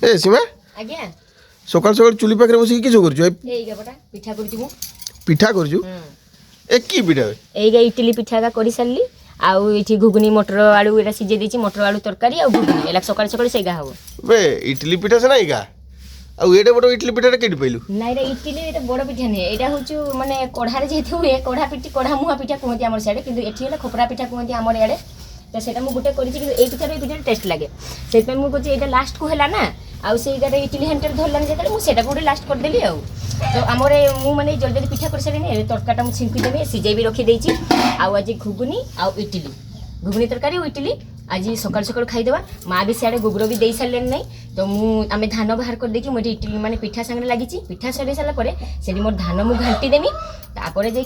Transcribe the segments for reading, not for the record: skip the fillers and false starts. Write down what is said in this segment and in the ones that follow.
ए सीमा आज्ञा सकाल सकाल चुली पाखे बस किस पिठा कर पिठा कर कि पिठा एइगा इडली पिठा का कर सारी आउ इठी घुगनी मटर आलू एटा सिजे देछि मटर आलू तरकारी आ घुगनी एला सकाल सकाल सेगा हबो बे इडली पिठा से नाइका आउ एडे बड़ इडली पिठा केडी पइलु नाइ रे इडली एटा बड़ पिठा नै एटा होछु माने कढ़ा रे जेथु ए कढ़ा पिठी कढ़ा मुहा पिठा कहती हमर साइड किंतु एठी होला खोपरा पिठा कहती हमर याडे तो सेटा मु गुटे करिछि किंतु ए पिठा टेस्ट लागे सेत मु कहछि एटा लास्ट को होला ना आउ से गारे इडली हेंटर धरलानी जेतले मु सेटा गुटे लास्ट कर देली आउ तो आमर मु माने जल्दी जल्दी पिठा कर सारी तरकाटा मु छिंकी देबे सिजेई भी रखी देछि आउ आज घुगनी आउ इडली घुगनी तरकारी इडली आज सकाल सकाल खाईदेवा माँ भी सियाड़े गोबर भी दे सारे ना तो मुझे धान बाहर कर देखी मुझे इडली माने पिठा सांगे लगी पिठा सर सारापर से मोर धान मुझे घाटी देमी तापर जा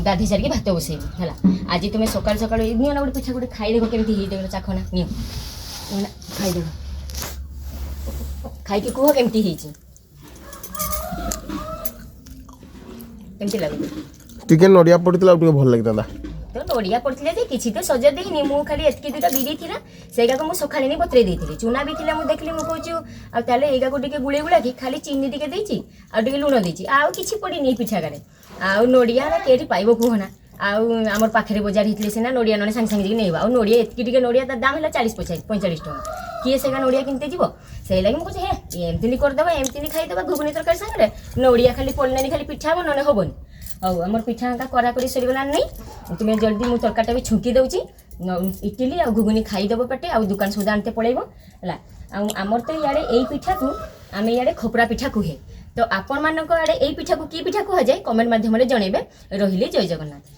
गाधे सारिक भात बसैबी है आज तुम सकाल सकाल नियो ना गोटे पिठा गोटे खाईदेव केमी चाखना नियो खाईदेव खाई कह केमती टिके नड़िया पड़ता भल लगी तो नड़िया पड़ता जे किसी तो सजा देनी मु खाली एतकी दुटा बिरी थी सेगा को सकाले नहीं बतरे देती चूना भी थी मुझे देखली मुझे कहूँ एगा को गुड़े गुड़ा कि खाली चीनी टे देती आगे लुण देती आउ कि पड़ी पिठा गारे आउ नड़िया कहीं पाइब कहना आमर पाखे बजार होते सीना नड़िया ना सांगे सांगे नहीं आउ नड़िया एतकी नड़िया दाम है 40-45 टका किए सेगा नड़िया किनते जीव से लगे मुझे हे एमती करदे एमती खाईदे घुगनी तरकारी सांगे नड़िया खाली पड़ना खाली पिठा हम ना हेबन आउ आमर पिठा करा कर सरीगला नहीं तुम्हें जल्दी मुझे तरकाटा भी छुंकी दूची इडली आ घुगनी खाईदेव पेटे आ दुकान सौदा आनते पड़ेब है आमर तो इे यही पिठा को आम इे खोपरा पिठा कहे तो आपण मान आड़े यही पिठा को कि पिठा कह जाए कमेंट मध्यम जनइबे रही जय जगन्नाथ।